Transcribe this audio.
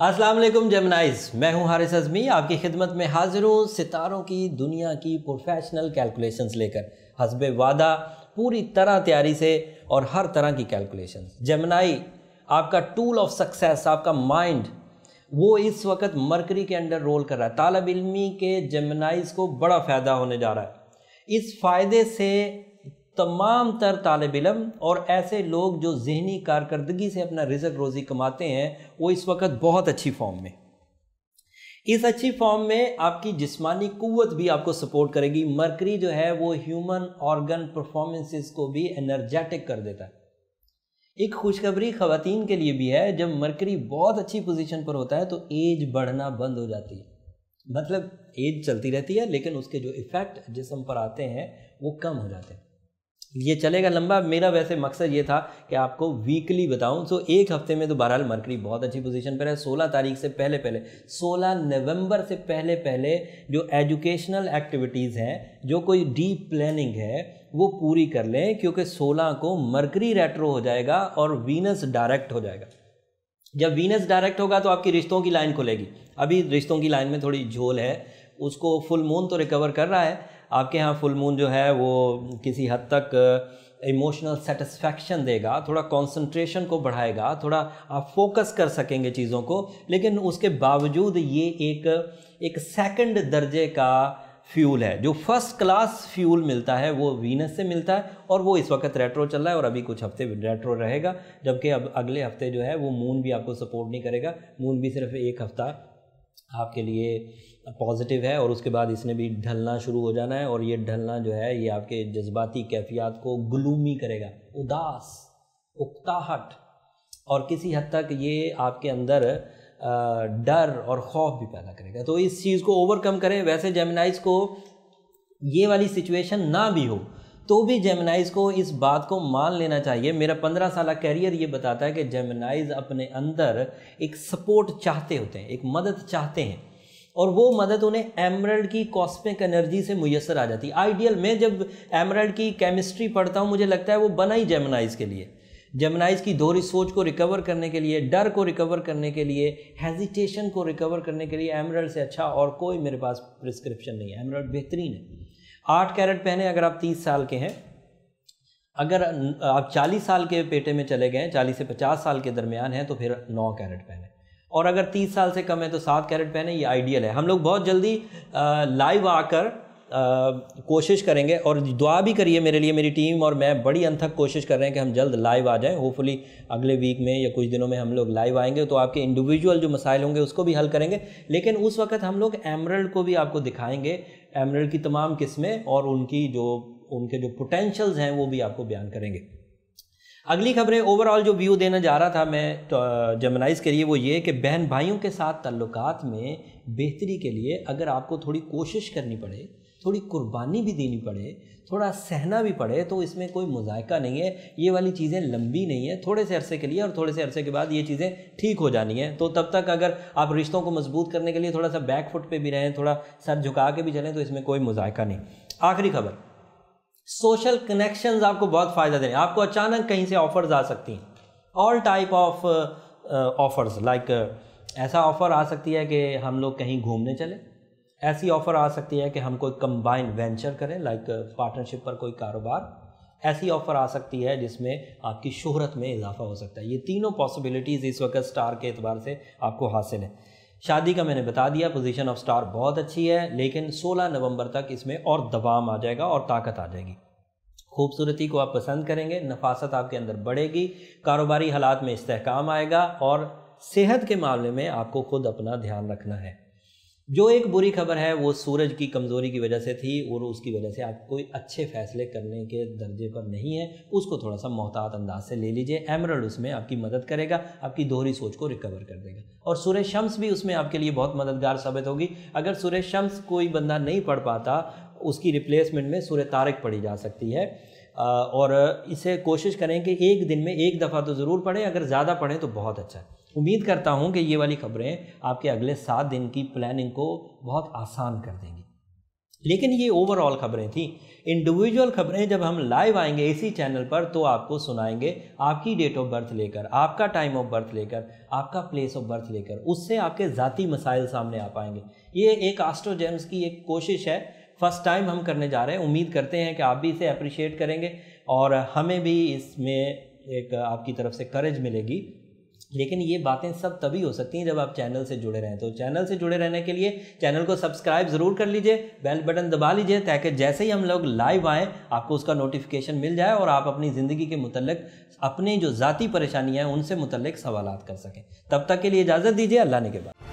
अस्सलाम वालेकुम जेमिनाइज, मैं हूं हारिस अज़मी, आपकी खिदमत में हाजिर हूं सितारों की दुनिया की प्रोफेशनल कैलकुलेशंस लेकर। हस्बे वादा पूरी तरह तैयारी से और हर तरह की कैलकुलेशंस। जेमिनाई आपका टूल ऑफ सक्सेस, आपका माइंड वो इस वक्त मरकरी के अंडर रोल कर रहा है। तालिब इल्मी के जेमिनाइज को बड़ा फ़ायदा होने जा रहा है। इस फ़ायदे से तमाम तर तालिब इल्म और ऐसे लोग जो ज़हनी कारकर्दगी से अपना रिज़्क रोज़ी कमाते हैं वो इस वक्त बहुत अच्छी फॉर्म में। इस अच्छी फॉर्म में आपकी जिस्मानी कुव्वत भी आपको सपोर्ट करेगी। मरकरी जो है वो ह्यूमन ऑर्गन परफॉर्मेंसेस को भी एनर्जेटिक कर देता है। एक खुशखबरी ख़वातीन के लिए भी है, जब मरकरी बहुत अच्छी पोजीशन पर होता है तो एज बढ़ना बंद हो जाती है। मतलब एज चलती रहती है लेकिन उसके जो इफ़ेक्ट जिस्म पर आते हैं वो कम हो जाते हैं। ये चलेगा लंबा। मेरा वैसे मकसद ये था कि आपको वीकली बताऊं। सो एक हफ्ते में तो बहरहाल मरकरी बहुत अच्छी पोजीशन पर है। 16 तारीख से पहले 16 नवंबर से पहले जो एजुकेशनल एक्टिविटीज़ हैं, जो कोई डीप प्लानिंग है वो पूरी कर लें, क्योंकि 16 को मरकरी रेट्रो हो जाएगा और वीनस डायरेक्ट हो जाएगा। जब वीनस डायरेक्ट होगा तो आपकी रिश्तों की लाइन खुलेगी। अभी रिश्तों की लाइन में थोड़ी झोल है, उसको फुल मून तो रिकवर कर रहा है। आपके यहाँ फुल मून जो है वो किसी हद तक इमोशनल सेटिस्फैक्शन देगा, थोड़ा कंसंट्रेशन को बढ़ाएगा, थोड़ा आप फोकस कर सकेंगे चीज़ों को। लेकिन उसके बावजूद ये एक सेकंड दर्जे का फ्यूल है। जो फर्स्ट क्लास फ्यूल मिलता है वो वीनस से मिलता है और वो इस वक्त रेट्रो चल रहा है और अभी कुछ हफ्ते रेट्रो रहेगा। जबकि अब अगले हफ्ते जो है वो मून भी आपको सपोर्ट नहीं करेगा। मून भी सिर्फ एक हफ्ता आपके लिए पॉजिटिव है और उसके बाद इसने भी ढलना शुरू हो जाना है। और ये ढलना जो है ये आपके जज्बाती कैफियत को ग्लूमी करेगा, उदास, उकताहट, और किसी हद तक ये आपके अंदर डर और खौफ भी पैदा करेगा। तो इस चीज़ को ओवरकम करें। वैसे जेमिनाइज को ये वाली सिचुएशन ना भी हो तो भी जेमिनाइज को इस बात को मान लेना चाहिए। मेरा 15 साल कैरियर ये बताता है कि जेमिनाइज अपने अंदर एक सपोर्ट चाहते होते हैं, एक मदद चाहते हैं, और वो मदद उन्हें एमरल्ड की कॉस्मिक एनर्जी से मुयसर आ जाती है। आइडियल, मैं जब एमरल्ड की केमिस्ट्री पढ़ता हूँ मुझे लगता है वो बना ही जेमिनाइज के लिए। जेमिनाइज की दोहरी सोच को रिकवर करने के लिए, डर को रिकवर करने के लिए, हेजिटेशन को रिकवर करने के लिए एमरल्ड से अच्छा और कोई मेरे पास प्रिस्क्रिप्शन नहीं है। एमरल्ड बेहतरीन है। 8 कैरेट पहने अगर आप 30 साल के हैं, अगर आप 40 साल के पेटे में चले गए, 40 से 50 साल के दरमियान हैं, तो फिर 9 कैरेट पहने, और अगर 30 साल से कम है तो 7 कैरेट पहने। ये आइडियल है। हम लोग बहुत जल्दी लाइव आकर कोशिश करेंगे और दुआ भी करिए मेरे लिए। मेरी टीम और मैं बड़ी अनथक कोशिश कर रहे हैं कि हम जल्द लाइव आ जाएं। होपफुली अगले वीक में या कुछ दिनों में हम लोग लाइव आएंगे, तो आपके इंडिविजुअल जो मसाइल होंगे उसको भी हल करेंगे। लेकिन उस वक्त हम लोग एमरल्ड को भी आपको दिखाएंगे, एमरल्ड की तमाम किस्में और उनके जो पोटेंशियल्स हैं वो भी आपको बयान करेंगे। अगली खबरें, ओवरऑल जो व्यू देना जा रहा था मैं जेमिनाइज के लिए, वो ये कि बहन भाइयों के साथ ताल्लुकात में बेहतरी के लिए अगर आपको थोड़ी कोशिश करनी पड़े, थोड़ी कुर्बानी भी देनी पड़े, थोड़ा सहना भी पड़े, तो इसमें कोई मुज़ायका नहीं है। ये वाली चीज़ें लंबी नहीं है, थोड़े से अरसे के लिए, और थोड़े से अरसे के बाद ये चीज़ें ठीक हो जानी है। तो तब तक अगर आप रिश्तों को मजबूत करने के लिए थोड़ा सा बैक फुट पे भी रहें, थोड़ा सर झुका के भी चलें, तो इसमें कोई मुज़ायका नहीं। आखिरी खबर, सोशल कनेक्शंस आपको बहुत फ़ायदा दें। आपको अचानक कहीं से ऑफ़र्स आ सकती हैं, all type of offers, like ऐसा ऑफ़र आ सकती है कि हम लोग कहीं घूमने चले, ऐसी ऑफ़र आ सकती है कि हम कोई कंबाइन वेंचर करें, लाइक पार्टनरशिप पर कोई कारोबार। ऐसी ऑफ़र आ सकती है जिसमें आपकी शोहरत में इजाफा हो सकता है। ये तीनों पॉसिबिलिटीज़ इस वक्त स्टार के एतबार से आपको हासिल है। शादी का मैंने बता दिया, पोजीशन ऑफ स्टार बहुत अच्छी है, लेकिन 16 नवंबर तक इसमें और दबाम आ जाएगा और ताकत आ जाएगी। खूबसूरती को आप पसंद करेंगे, नफासत आपके अंदर बढ़ेगी, कारोबारी हालात में इस्तेहकाम आएगा, और सेहत के मामले में आपको खुद अपना ध्यान रखना है। जो एक बुरी खबर है वो सूरज की कमज़ोरी की वजह से थी, और उसकी वजह से आप कोई अच्छे फ़ैसले करने के दर्जे पर नहीं है। उसको थोड़ा सा मोहतात अंदाज से ले लीजिए। एमरल्ड उसमें आपकी मदद करेगा, आपकी दोहरी सोच को रिकवर कर देगा, और सूरज शम्स भी उसमें आपके लिए बहुत मददगार साबित होगी। अगर सूरज शम्स कोई बंदा नहीं पढ़ पाता, उसकी रिप्लेसमेंट में सूरज तारिक पढ़ी जा सकती है। और इसे कोशिश करें कि एक दिन में एक दफ़ा तो ज़रूर पढ़ें, अगर ज़्यादा पढ़ें तो बहुत अच्छा है। उम्मीद करता हूं कि ये वाली खबरें आपके अगले 7 दिन की प्लानिंग को बहुत आसान कर देंगी। लेकिन ये ओवरऑल खबरें थी। इंडिविजुअल खबरें जब हम लाइव आएंगे इसी चैनल पर तो आपको सुनाएंगे, आपकी डेट ऑफ बर्थ लेकर, आपका टाइम ऑफ बर्थ लेकर, आपका प्लेस ऑफ बर्थ लेकर, उससे आपके ज़ाती मसाइल सामने आ पाएंगे। ये एक एस्ट्रो जेम्स की एक कोशिश है, फर्स्ट टाइम हम करने जा रहे हैं। उम्मीद करते हैं कि आप भी इसे अप्रिशिएट करेंगे और हमें भी इसमें एक आपकी तरफ से करेज मिलेगी। लेकिन ये बातें सब तभी हो सकती हैं जब आप चैनल से जुड़े रहें। तो चैनल से जुड़े रहने के लिए चैनल को सब्सक्राइब ज़रूर कर लीजिए, बेल बटन दबा लीजिए, ताकि जैसे ही हम लोग लाइव आएँ आपको उसका नोटिफिकेशन मिल जाए और आप अपनी ज़िंदगी के मुतल्लिक अपनी जो ज़ाती परेशानियाँ हैं उनसे मुतल्लिक सवालात कर सकें। तब तक के लिए इजाज़त दीजिए, अल्लाह ने के बाद।